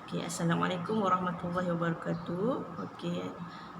Okay, Assalamualaikum warahmatullahi wabarakatuh. Okay,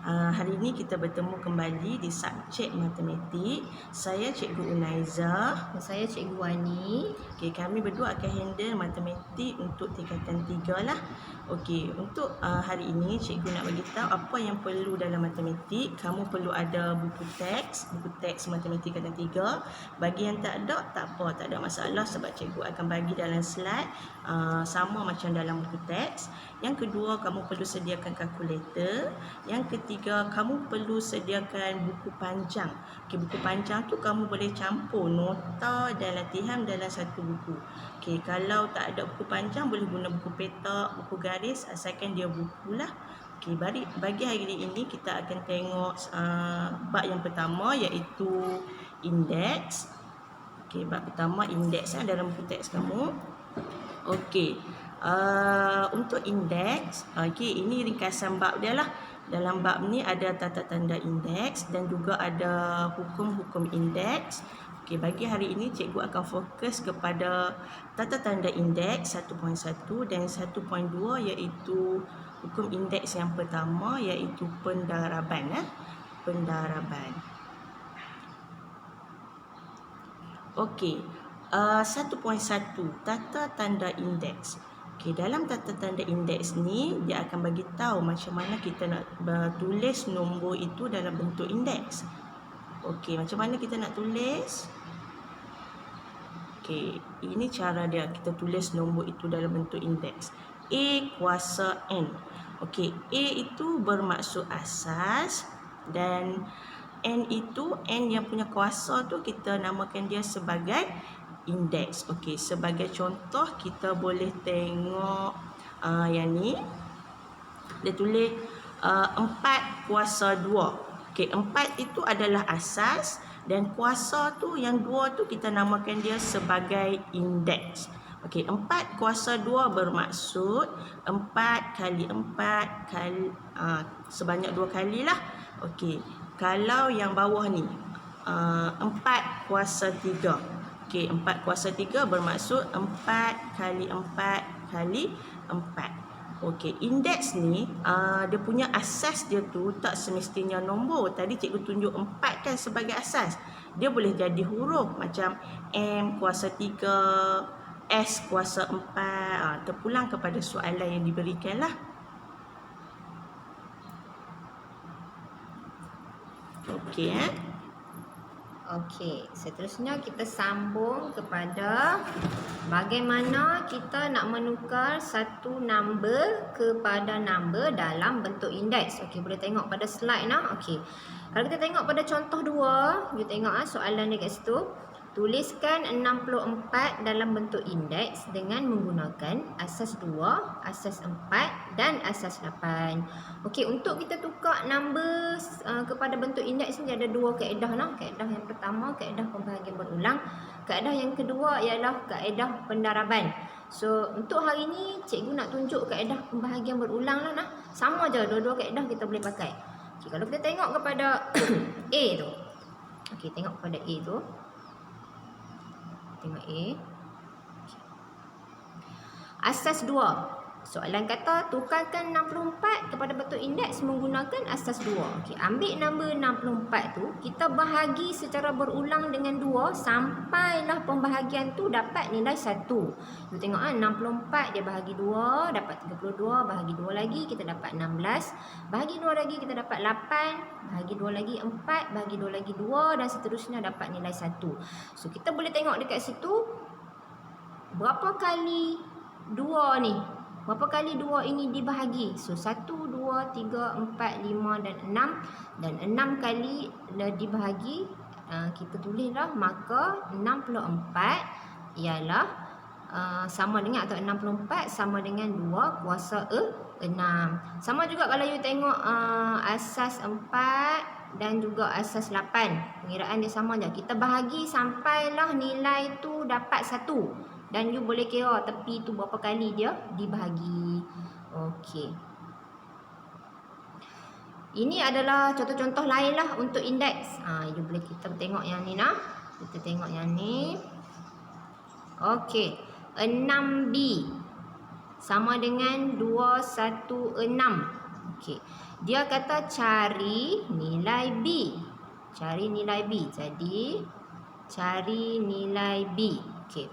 hari ini kita bertemu kembali di subjek matematik. Saya Cikgu Unaiza. Dan saya Cikgu Wani. Okay, kami berdua akan handle matematik untuk tingkatan 3 lah. Okay, untuk hari ini cikgu nak bagi tahu apa yang perlu dalam matematik. Kamu perlu ada buku teks matematik tingkatan 3. Bagi yang tak ada, tak apa, tak ada masalah sebab cikgu akan bagi dalam slide sama macam dalam buku teks. Yang kedua, kamu perlu sediakan kalkulator. Yang ketiga, kamu perlu sediakan buku panjang. Okay, buku panjang tu kamu boleh campur nota dan latihan dalam satu buku. Okay, kalau tak ada buku panjang, boleh guna buku petak, buku garis, asalkan dia buku lah. Okay, bagi hari ini kita akan tengok bab yang pertama iaitu indeks. Okay, bab pertama indeks dalam buku teks kamu. Okay, untuk indeks, okay, ini ringkasan bab dia lah. Dalam bab ni ada tata tanda indeks dan juga ada hukum-hukum indeks. Okay, bagi hari ini cikgu akan fokus kepada tata tanda indeks 1.1 dan 1.2 iaitu hukum indeks yang pertama iaitu pendaraban. Pendaraban. Okey, 1.1 tata tanda indeks. Okey, dalam tata tanda indeks ni dia akan bagi tahu macam mana kita nak tulis nombor itu dalam bentuk indeks. Okey, macam mana kita nak tulis? Okey, ini cara dia kita tulis nombor itu dalam bentuk indeks. A kuasa N. Okey, A itu bermaksud asas dan N itu, N yang punya kuasa tu kita namakan dia sebagai indeks. Okey, sebagai contoh kita boleh tengok yang ni. Dia tulis 4 kuasa 2. Okey, 4 itu adalah asas dan kuasa tu yang 2 tu kita namakan dia sebagai indeks. Okey, 4 kuasa 2 bermaksud 4 kali 4 kali sebanyak 2 kali lah. Okey, kalau yang bawah ni 4 kuasa 3. Okey, 4 kuasa 3 bermaksud 4 kali 4 kali 4. Okey, indeks ni dia punya asas dia tu tak semestinya nombor. Tadi cikgu tunjuk 4 kan sebagai asas. Dia boleh jadi huruf macam M kuasa 3, S kuasa 4. Terpulang kepada soalan yang diberikan lah. Okey, Okey, seterusnya kita sambung kepada bagaimana kita nak menukar satu number kepada number dalam bentuk indeks. Okey, boleh tengok pada slide nah. Okey. Kalau kita tengok pada contoh 2, you tengok soalan dia kat situ. Tuliskan 64 dalam bentuk indeks dengan menggunakan asas 2, asas 4 dan asas 8. Okey, untuk kita tukar number kepada bentuk indeks ni ada dua kaedah nah. Kaedah yang pertama, kaedah pembahagian berulang. Kaedah yang kedua ialah kaedah pendaraban. So, untuk hari ni cikgu nak tunjuk kaedah pembahagian berulang lah nah. Sama je, dua-dua kaedah kita boleh pakai. Okay, kalau kita tengok kepada A tu. Okey, tengok kepada A tu. Tengok A. Asas 2. Soalan kata tukarkan 64 kepada bentuk indeks menggunakan asas 2. Okey, ambil nombor 64 tu, kita bahagi secara berulang dengan 2 sampailah pembahagian tu dapat nilai 1. You tengok 64 dia bahagi 2 dapat 32, bahagi 2 lagi kita dapat 16, bahagi 2 lagi kita dapat 8, bahagi 2 lagi 4, bahagi 2 lagi 2 dan seterusnya dapat nilai 1. So kita boleh tengok dekat situ berapa kali 2 ni. Berapa kali 2 ini dibahagi? So, 1, 2, 3, 4, 5 dan 6. Dan 6 kali dibahagi, kita tulislah, maka 64 ialah sama dengan atau 64 sama dengan 2 kuasa 6. Sama juga kalau you tengok asas 4 dan juga asas 8. Pengiraan dia sama je. Kita bahagi sampailah nilai tu dapat 1. Dan you boleh kira tepi tu berapa kali dia dibahagi. Okey. Ini adalah contoh-contoh lain lah untuk indeks. You boleh kita tengok yang ni nah. Kita tengok yang ni. Okey. 6B. sama dengan 216. Okey. Dia kata cari nilai B. Cari nilai B. Jadi cari nilai B. Okey.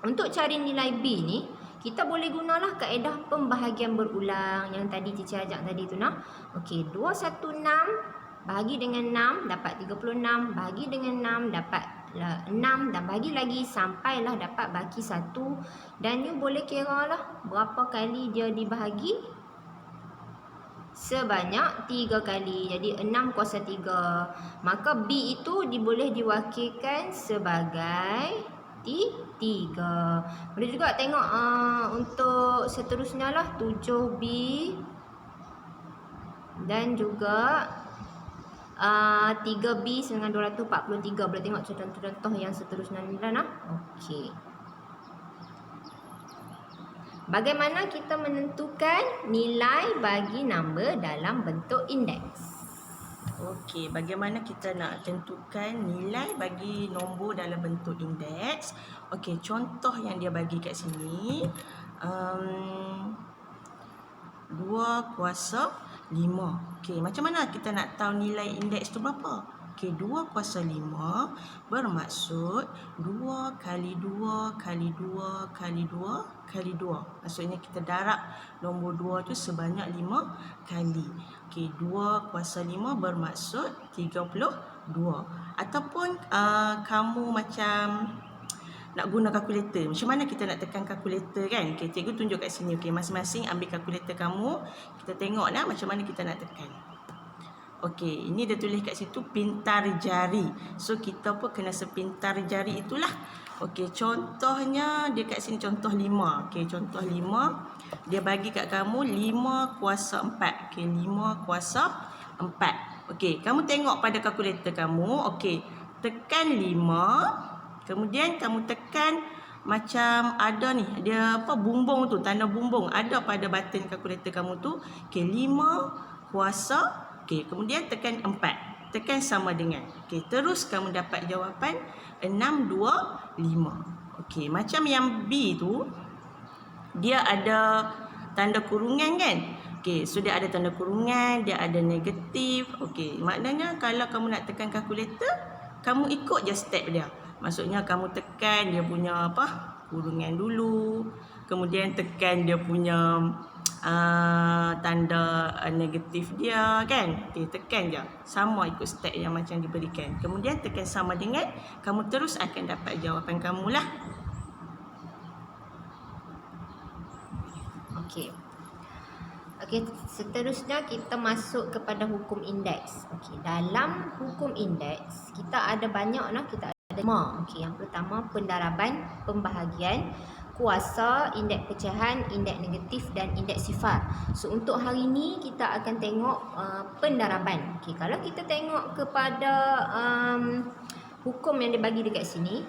Untuk cari nilai B ni, kita boleh gunalah kaedah pembahagian berulang yang tadi teacher ajak tadi tu nah. Okey, 216 bahagi dengan 6 dapat 36, bahagi dengan 6 dapat 6 dan bagi lagi sampailah dapat baki 1, dan you boleh kira lah berapa kali dia dibahagi. Sebanyak 3 kali. Jadi 6 kuasa 3. Maka B itu boleh diwakilkan sebagai 3. Boleh juga tengok untuk seterusnya lah 7B dan juga 3B dengan 243. Boleh tengok contoh-contoh yang seterusnya ni lah. Okey. Bagaimana kita menentukan nilai bagi nombor dalam bentuk indeks? Okey, bagaimana kita nak tentukan nilai bagi nombor dalam bentuk indeks? Okey, contoh yang dia bagi kat sini 2 kuasa 5. Okey, macam mana kita nak tahu nilai indeks tu berapa? Okey, 2 kuasa 5 bermaksud 2 kali 2 kali 2 kali 2 kali 2. Maksudnya kita darab nombor 2 tu sebanyak 5 kali. Okey, 2 kuasa 5 bermaksud 32. Ataupun kamu macam nak guna kalkulator. Macam mana kita nak tekan kalkulator kan? Okey, cikgu tunjuk kat sini. Okey, masing-masing ambil kalkulator kamu. Kita tengoklah macam mana kita nak tekan. Okey, ini dia tulis kat situ pintar jari. So, kita pun kena sepintar jari itulah. Okey, contohnya dia kat sini contoh 5. Okey, contoh 5. Dia bagi kat kamu 5 kuasa 4. Okey, 5 kuasa 4. Okey, kamu tengok pada kalkulator kamu. Okey, tekan 5. Kemudian kamu tekan macam ada ni, dia apa bumbung tu, tanda bumbung ada pada button kalkulator kamu tu. Okey, 5 kuasa. Okey, kemudian tekan 4. Tekan sama dengan. Okey, terus kamu dapat jawapan 625. Okey, macam yang B tu dia ada tanda kurungan kan? Okey, so dia ada tanda kurungan, dia ada negatif. Okey, maknanya kalau kamu nak tekan kalkulator, kamu ikut je step dia. Maksudnya kamu tekan dia punya apa? Kurungan dulu. Kemudian tekan dia punya tanda negatif dia kan. Okey, tekan je. Sama ikut step yang macam diberikan. Kemudian tekan sama dengan, kamu terus akan dapat jawapan kamu lah. Okey. Okey, seterusnya kita masuk kepada hukum indeks. Okey, dalam hukum indeks kita ada banyak lah, kita ada 5. Okey, yang pertama pendaraban, pembahagian, kuasa, indeks pecahan, indeks negatif dan indeks sifar. So untuk hari ini kita akan tengok pendaraban. Okey, kalau kita tengok kepada hukum yang dibagi dekat sini.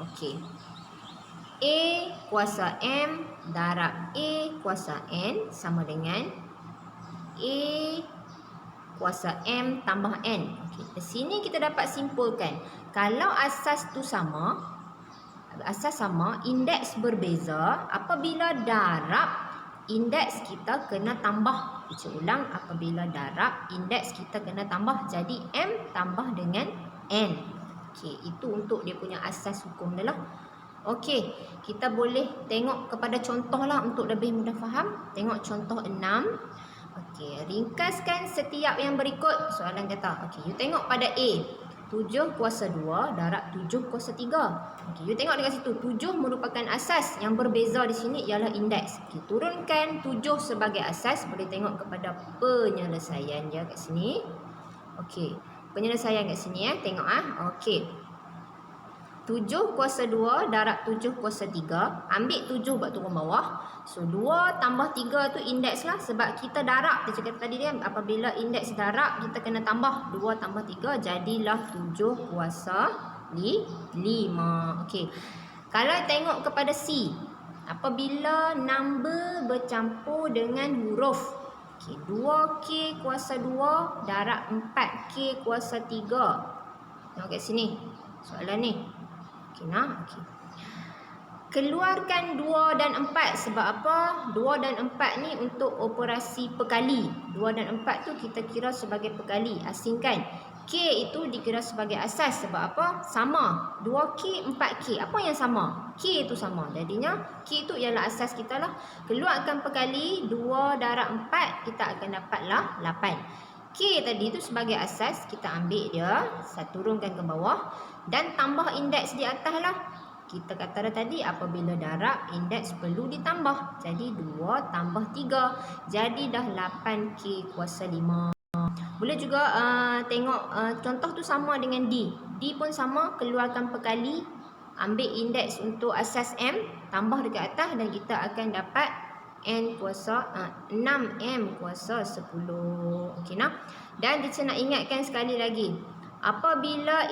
Okey. A kuasa M darab A kuasa N sama dengan A kuasa M tambah N. Okey, di sini kita dapat simpulkan kalau asas tu sama, indeks berbeza, apabila darab indeks kita kena tambah. Baca ulang, apabila darab indeks kita kena tambah, jadi M tambah dengan N. Okey, itu untuk dia punya asas hukum dia lah. Okey, kita boleh tengok kepada contoh lah untuk lebih mudah faham. Tengok contoh 6. Okey, ringkaskan setiap yang berikut. Soalan kata, okey, you tengok pada A. 7 kuasa 2 darab 7 kuasa 3. Okey, you tengok dekat situ. 7 merupakan asas. Yang berbeza di sini ialah indeks. Okey, turunkan 7 sebagai asas. Boleh tengok kepada penyelesaian dia kat sini. Okey, penyelesaian kat sini tengok Okey. 7 kuasa 2 darab 7 kuasa 3. Ambil 7 buat turun bawah. So 2 tambah 3 tu indeks lah. Sebab kita darab. Dia cakap tadi dia apabila indeks darab kita kena tambah 2 tambah 3. Jadilah 7 kuasa 5. Okey. Kalau tengok kepada C. Apabila number bercampur dengan huruf. Okey. 2K kuasa 2 darab 4K kuasa 3. Tengok kat sini. Soalan ni. Okey. keluarkan 2 dan 4. Sebab apa? 2 dan 4 ni untuk operasi perkali. 2 dan 4 tu kita kira sebagai perkali. Asingkan. K itu dikira sebagai asas. Sebab apa? Sama. 2K, 4K. Apa yang sama? K itu sama. Jadinya K itu ialah asas kita lah. Keluarkan perkali 2 darab 4, kita akan dapatlah 8. K tadi tu sebagai asas, kita ambil dia, saya turunkan ke bawah dan tambah indeks di atas lah. Kita kata dah tadi apabila darab indeks perlu ditambah. Jadi 2 tambah 3. Jadi dah 8K kuasa 5. Boleh juga tengok contoh tu sama dengan D. D pun sama, keluarkan perkali, ambil indeks untuk asas M, tambah dekat atas dan kita akan dapat N kuasa 6M kuasa 10. Okey nah. Dan kita nak ingatkan sekali lagi. Apabila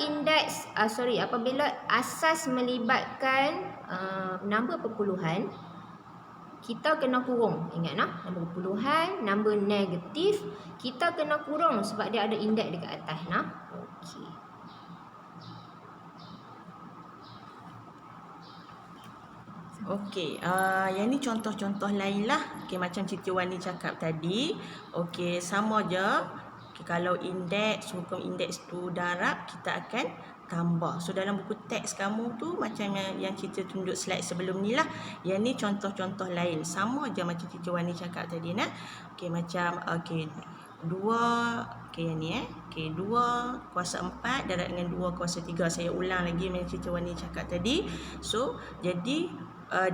apabila asas melibatkan nombor perpuluhan, kita kena kurung. Ingat nah, nombor perpuluhan, nombor negatif, kita kena kurung sebab dia ada indeks dekat atas nah. Okey. Okey, yang ni contoh-contoh lain lah. Okey, macam Siti Wani cakap tadi. Okey, sama je. Okay, kalau indeks, hukum indeks tu darab, kita akan tambah. So dalam buku teks kamu tu macam yang Cici tunjuk slide sebelum ni lah. Yang ni contoh-contoh lain. Sama je macam Cici Wani cakap tadi nah. Okey, macam 2, okey yang ni okey, 2 kuasa 4 darab dengan 2 kuasa 3. Saya ulang lagi macam Cici Wani cakap tadi. So jadi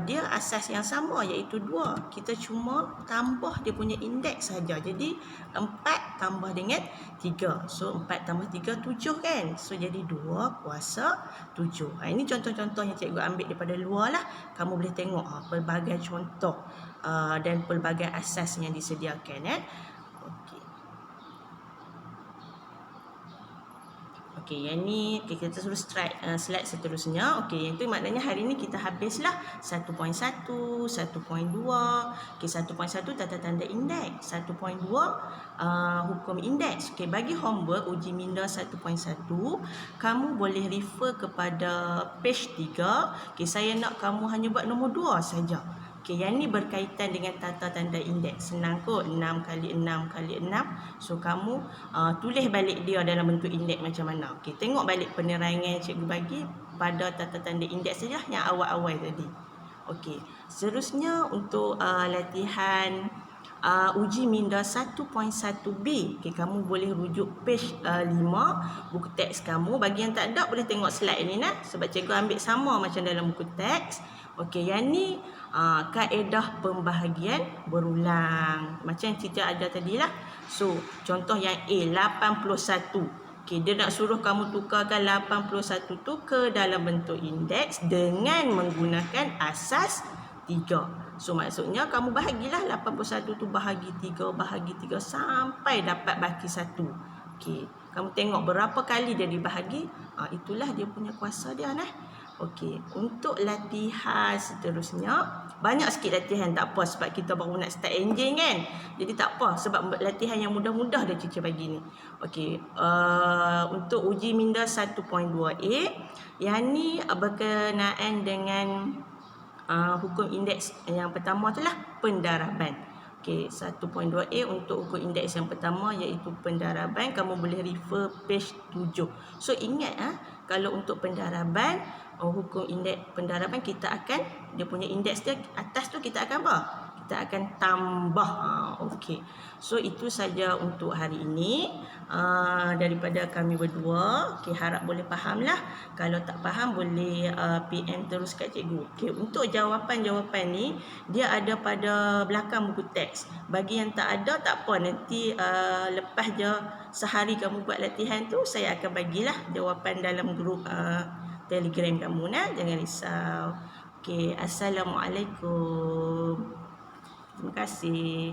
dia asas yang sama iaitu 2. Kita cuma tambah dia punya indeks saja. Jadi 4 tambah dengan 3. So 4 tambah 3 7 kan. So jadi 2 kuasa 7. Ini contoh-contoh yang cikgu ambil daripada luar lah. Kamu boleh tengok pelbagai contoh dan pelbagai asas yang disediakan Okey. Okey, yang ni kita terus slide seterusnya. Okey, yang tu maknanya hari ni kita habislah 1.1, 1.2. Okey, 1.1 tanda-tanda indeks, 1.2 hukum indeks. Okey, bagi homework uji minda 1.1, kamu boleh refer kepada page 3. Okey, saya nak kamu hanya buat nombor 2 saja. Okey, yang ni berkaitan dengan tata tanda indeks. Senang kot, 6 kali 6 kali 6. So kamu tulis balik dia dalam bentuk indeks macam mana. Okey, tengok balik penerangan cikgu bagi pada tata tanda indeks saja yang awal-awal tadi. Okey, seterusnya untuk latihan uji minda 1.1B. Okey, kamu boleh rujuk page 5 buku teks kamu. Bagi yang tak ada boleh tengok slide ni nah, sebab cikgu ambil sama macam dalam buku teks. Okey, yang ni kaedah pembahagian berulang. Macam Cici ada tadilah. So, contoh yang A, 81. Okey, dia nak suruh kamu tukarkan 81 tu ke dalam bentuk indeks dengan menggunakan asas 3. So, maksudnya kamu bahagilah 81 tu bahagi 3 sampai dapat baki 1. Okey, kamu tengok berapa kali dia dibahagi. Itulah dia punya kuasa dia nah. Okey, untuk latihan seterusnya, banyak sikit latihan, tak apa sebab kita baru nak start engine kan. Jadi tak apa sebab latihan yang mudah-mudah dah Cici bagi ni. Okey, untuk uji minda 1.2A, yang ni berkenaan dengan hukum indeks yang pertama tu lah pendaraban. Okey, 1.2A untuk hukum indeks yang pertama iaitu pendaraban. Kamu boleh refer page 7. So ingat kalau untuk pendaraban, hukum indeks pendaraban kita akan, dia punya indeks dia atas tu kita akan apa? Kita akan tambah. Okey. So itu saja untuk hari ini daripada kami berdua. Okey, harap boleh fahamlah. Kalau tak faham boleh PM terus kat cikgu. Okey, untuk jawapan-jawapan ni dia ada pada belakang buku teks. Bagi yang tak ada tak apa, nanti lepas je sehari kamu buat latihan tu, saya akan bagilah jawapan dalam grup Telegram kamu nah, jangan risau. Okey, assalamualaikum. Terima kasih.